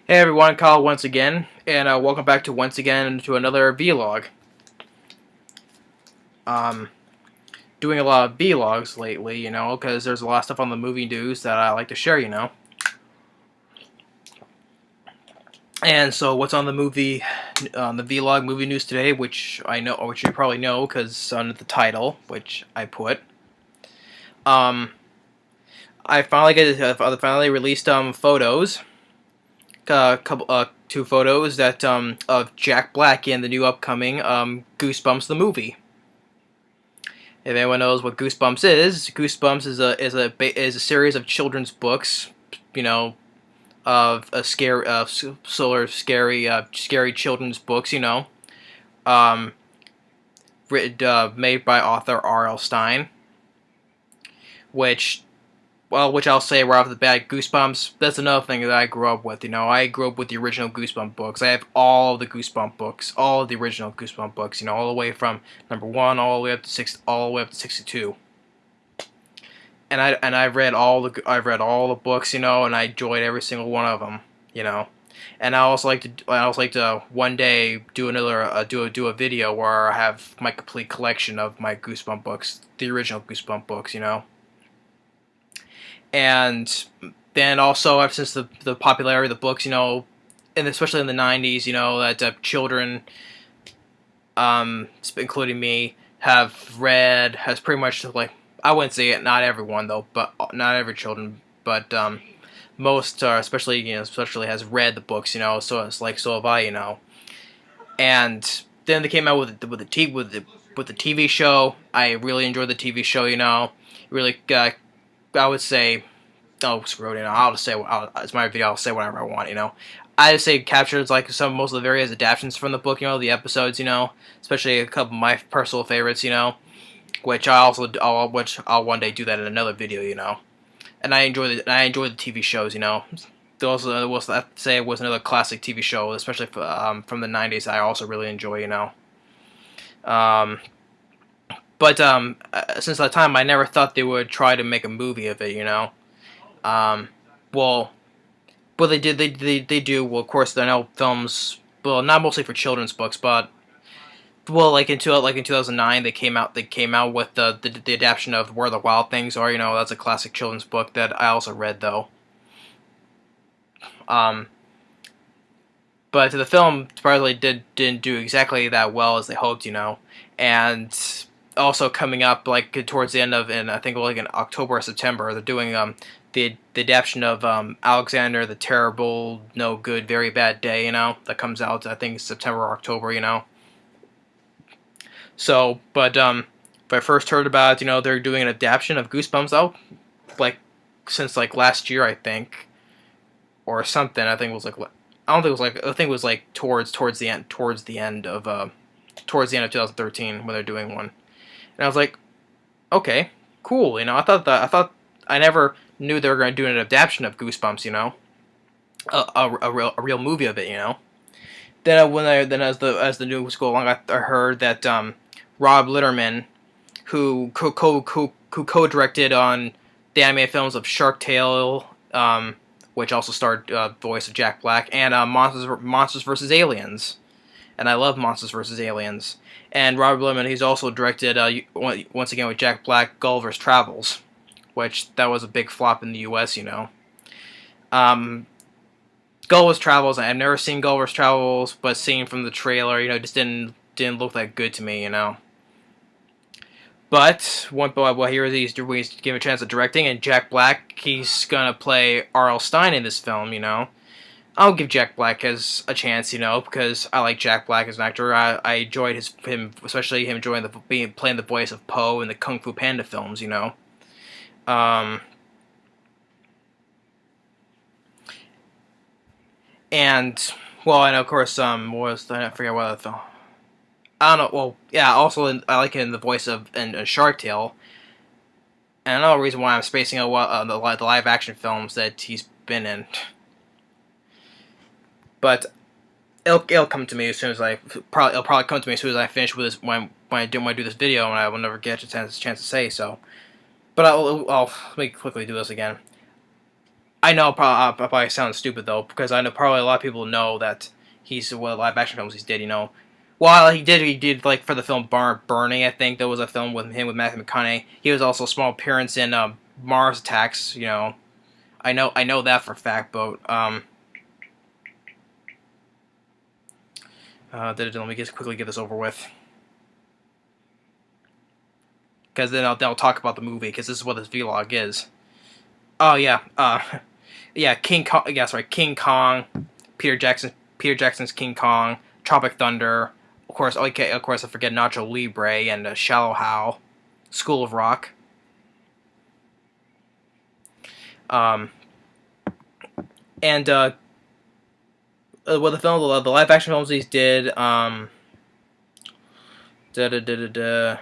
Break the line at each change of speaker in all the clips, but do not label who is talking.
Hey everyone, Kyle once again, and welcome back to once again to another vlog. Um, Doing a lot of vlogs lately, because there's a lot of stuff on the movie news that I like to share. And so, what's on the vlog movie news today, which which you probably know, because under the title, which I put. Um, I finally released photos. Two photos that of Jack Black in the new upcoming Goosebumps the movie. If anyone knows what Goosebumps is a series of children's books, of a scary, scary children's books, um, made by author R.L. Stine, which which I'll say right off the bat, Goosebumps, that's another thing that I grew up with. I grew up with the original Goosebump books. I have all of the Goosebump books, all of the original Goosebump books, all the way from number 1 all the way up to 62. And I've read all the books, and I enjoyed every single one of them. And I also like to one day do a video where I have my complete collection of my Goosebump books, the original Goosebump books. And then also, ever since the popularity of the books, and especially in the 90s, that children, including me, has pretty much, like, I wouldn't say it, not everyone though, but not every children, but most, especially has read the books, so it's like, so have I. And then they came out with the TV show. I really enjoyed the TV show. Really, I would say, oh, screw it, I'll just say, it's my video, I'll say whatever I want. I just say it captures, like, most of the various adaptations from the book, the episodes, especially a couple of my personal favorites, which I'll one day do that in another video. And I enjoy the TV shows, Those was, I say, it was another classic TV show, especially from the 90s. I also really enjoy, But since that time, I never thought they would try to make a movie of it, well, they did. They do. Well, of course, I know films. Well, not mostly for children's books, but like in 2009, they came out. With the adaptation of Where the Wild Things Are. That's a classic children's book that I also read, though. But the film surprisingly didn't do exactly that well as they hoped, and also coming up, like, towards the end of, and I think like in October or September, they're doing the adaptation of Alexander the Terrible, No Good, Very Bad Day, that comes out, I think, September or October. So, but when I first heard about it, they're doing an adaptation of Goosebumps out, like, since, like, last year, I think, or something. I think it was like, I don't think it was like, I think it was like towards the end of 2013 when they're doing one. And I was like, okay, cool. I thought I never knew they were going to do an adaptation of Goosebumps. A real movie of it. Then as the news was going along, I heard that Rob Litterman, who co-directed on the animated films of Shark Tale, which also starred voice of Jack Black, and Monsters vs. Aliens. And I love Monsters vs. Aliens. And Robert Blumen, he's also directed, once again with Jack Black, Gulliver's Travels, which that was a big flop in the U.S., Gulliver's Travels, I've never seen Gulliver's Travels, but seeing from the trailer, just didn't look that good to me, But here he's given a chance at directing, and Jack Black, he's gonna play R.L. Stine in this film, I'll give Jack Black as a chance, because I like Jack Black as an actor. I enjoyed especially him playing the voice of Po in the Kung Fu Panda films, And, well, and of course, I forget what other film. I don't know. Well, yeah. Also, I like him in the voice of in Shark Tale. And another reason why I'm spacing out the live action films that he's been in. But it'll come to me as soon as it'll probably come to me as soon as I finish with this when I do this video, and I will never get a chance to say so. But let me quickly do this again. I know probably sounds stupid though, because I know probably a lot of people know that he's what live action films he's did. Well, he did like for the film Burning. I think there was a film with him with Matthew McConaughey. He was also a small appearance in Mars Attacks. I know that for a fact, but let me just quickly get this over with, because then I'll talk about the movie, because this is what this vlog is. Oh yeah, yeah, King Kong. Yeah, sorry, King Kong, Peter Jackson, Peter Jackson's King Kong, Tropic Thunder. Of course, okay, of course, I forget Nacho Libre and Shallow Hal, School of Rock. Um, and well, the live action films he's did. Da da da da da.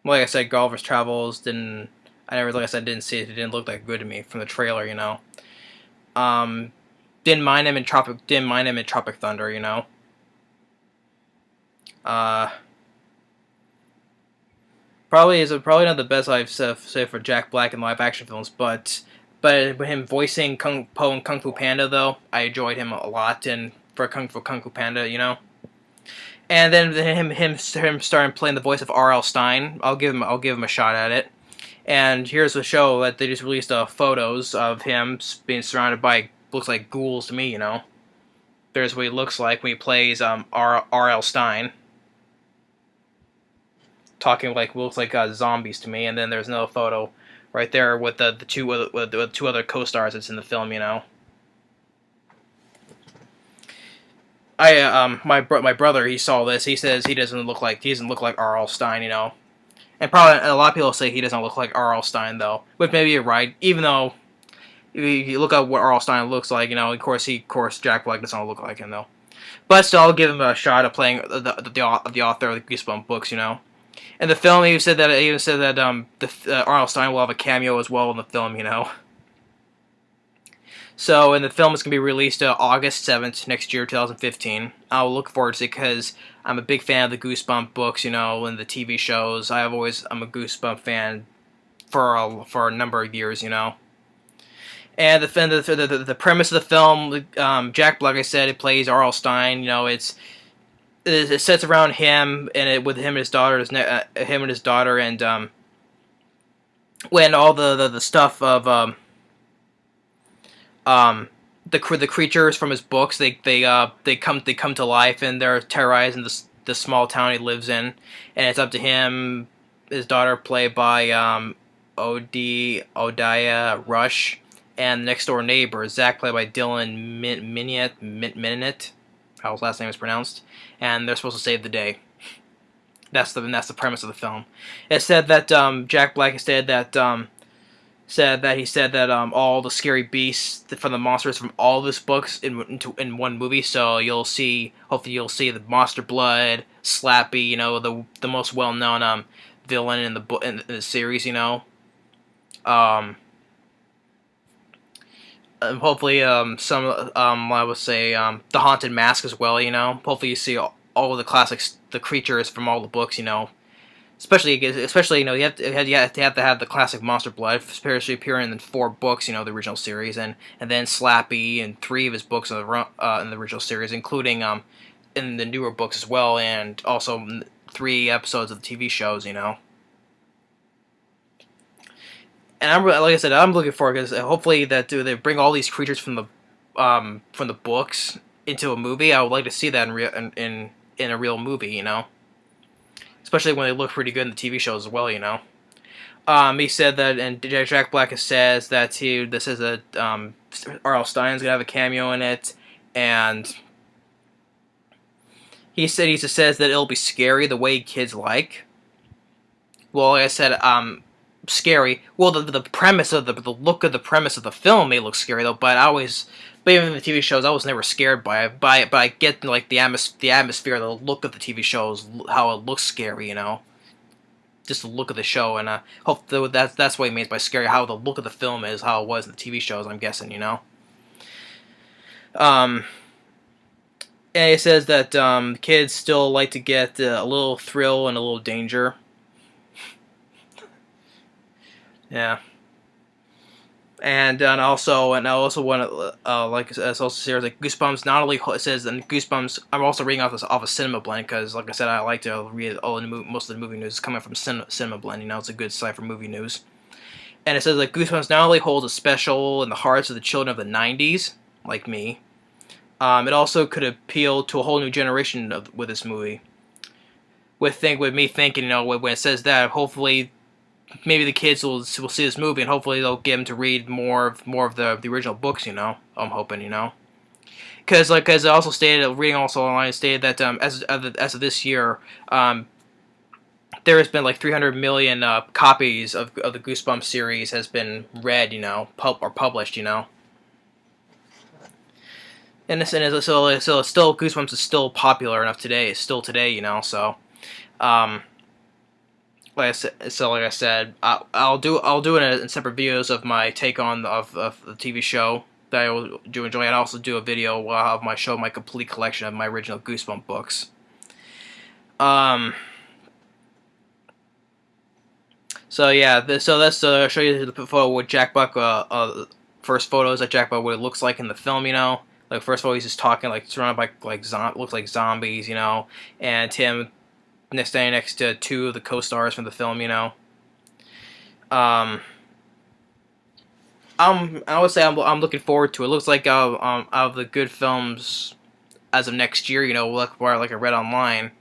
Like I said, Gulliver's Travels didn't. I never, like I said, didn't see it. It didn't look that good to me from the trailer. Um, didn't mind him in Tropic Thunder. Uh, probably not the best I've said for Jack Black in live action films, but him voicing Kung Po and Kung Fu Panda though, I enjoyed him a lot, and for Kung Fu Panda. And then him starting playing the voice of R.L. Stine, I'll give him a shot at it. And here's a show that they just released photos of him being surrounded by looks like ghouls to me. There's what he looks like when he plays R.L. Stine, talking like looks like zombies to me. And then there's another photo right there with the two other co-stars that's in the film. My brother, he saw this. He says he doesn't look like R.L. Stine. And probably a lot of people say he doesn't look like R.L. Stine though, which maybe you're right. Even though if you look at what R.L. Stine looks like, of course Jack Black doesn't look like him though. But still, I'll give him a shot of playing the author of the Goosebumps books. In the film, he said that R.L. Stine will have a cameo as well in the film. So, in the film, it's going to be released August 7th next year, 2015. I'll look forward to it because I'm a big fan of the Goosebump books, and the TV shows. I'm a Goosebump fan for a number of years. And the premise of the film, Jack Black, I said, it plays R.L. Stine. It sets around him and with him and his daughter, and when all the stuff of the creatures from his books they come to life, and they're terrorizing the small town he lives in, and it's up to him, his daughter played by Odia Rush, and the next door neighbor Zach played by Dylan Minnette, how his last name is pronounced, and they're supposed to save the day. That's the premise of the film. It said that Jack Black said that all the scary beasts from the monsters from all of his books in one movie. So hopefully you'll see the Monster Blood, Slappy, the most well known villain in the series. Hopefully some I would say the Haunted Mask as well. Hopefully you see all of the classics, the creatures from all the books. Especially you have to have the classic Monster Blood, especially appearing in 4 books, the original series, and then Slappy in 3 of his books in the original series, including in the newer books as well, and also 3 episodes of the TV shows. And like I said, I'm looking forward because hopefully that they bring all these creatures from the books into a movie. I would like to see that in a real movie. Especially when they look pretty good in the TV shows as well. He said that, and Jack Black says that this is R.L. Stine's gonna have a cameo in it, and he says that it'll be scary the way kids like. Well, like I said, scary. Well, the premise of the look of the premise of the film may look scary though, but even in the TV shows, I was never scared by it. But I get like the atmosphere, the look of the TV shows, how it looks scary. Just the look of the show, and hope that's what he means by scary. How the look of the film is, how it was in the TV shows. I'm guessing. And he says that kids still like to get a little thrill and a little danger. Yeah. And I also want to like it's also series like Goosebumps. Not only it says and Goosebumps, I'm also reading off a Cinema Blend because, like I said, I like to read most of the movie news coming from Cinema Blend. You know, it's a good site for movie news. And it says like Goosebumps not only holds a special in the hearts of the children of the '90s, like me. It also could appeal to a whole new generation with this movie. With me thinking, you know, when it says that, hopefully maybe the kids will see this movie and hopefully they'll get them to read more of the original books. You know, I'm hoping. You know, because as I also stated, reading also online stated that as of this year, there has been like 300 million copies of the Goosebumps series has been read. You know, or published. You know. And so it's still Goosebumps is still popular enough today. It's still today, you know. So, um, like I said, I'll do it in separate videos of my take on of the TV show that I will do enjoy. And I'll also do a video of my complete collection of my original Goosebump books. Um. So yeah, so let's show you the photo with Jack Buck. First photos that Jack Buck what it looks like in the film. You know, like first of all he's just talking like surrounded by looks like zombies. You know, and Tim standing next to two of the co-stars from the film, you know. I would say I'm looking forward to it. It looks like out of the good films as of next year, you know, like I read online.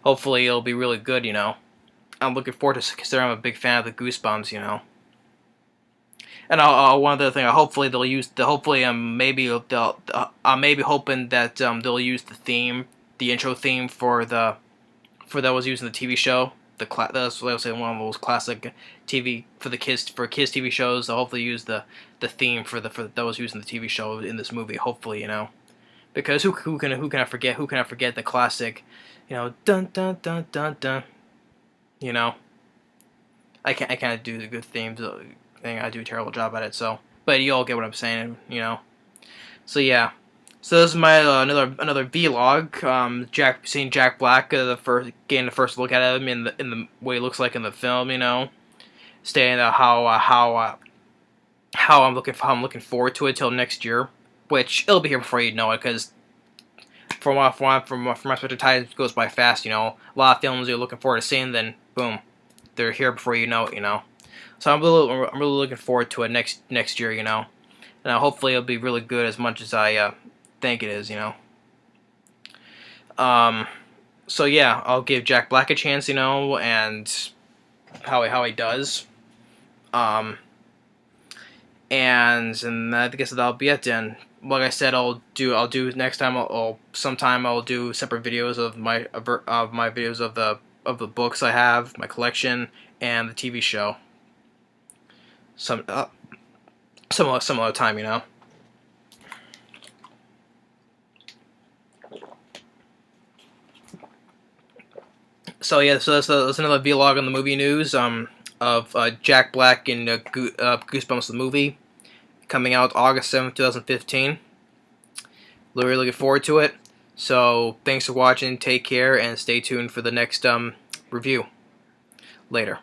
Hopefully it'll be really good, you know. I'm looking forward to considering I'm a big fan of the Goosebumps, you know. And one other thing, hopefully they'll use I'm maybe hoping that they'll use the intro theme for that was used in the TV show. That's what I was saying, one of those classic TV for kids TV shows. They'll hopefully use the theme for that was used in the TV show in this movie. Hopefully, you know, because who can I forget the classic, you know, dun dun dun dun dun. You know, I can't do the good themes. I do a terrible job at it. So, but you all get what I'm saying. You know, so yeah. So this is my another vlog. Seeing Jack Black, getting the first look at him in the way he looks like in the film. You know, stating how I'm looking forward to it till next year, which it'll be here before you know it, because from my perspective, time goes by fast. You know, a lot of films you're looking forward to seeing, then boom, they're here before you know it. You know, so I'm really looking forward to it next year. You know, and hopefully it'll be really good as much as I think it is, you know. So yeah, I'll give Jack Black a chance, you know, and how he does. And I guess that'll be it then. Like I said, I'll do next time. Sometime I'll do separate videos of my videos of the books I have, my collection, and the TV show. Some other time, you know. So yeah, so that's another vlog on the movie news of Jack Black and Goosebumps the movie coming out August 7th, 2015. Really looking forward to it. So thanks for watching, take care, and stay tuned for the next review. Later.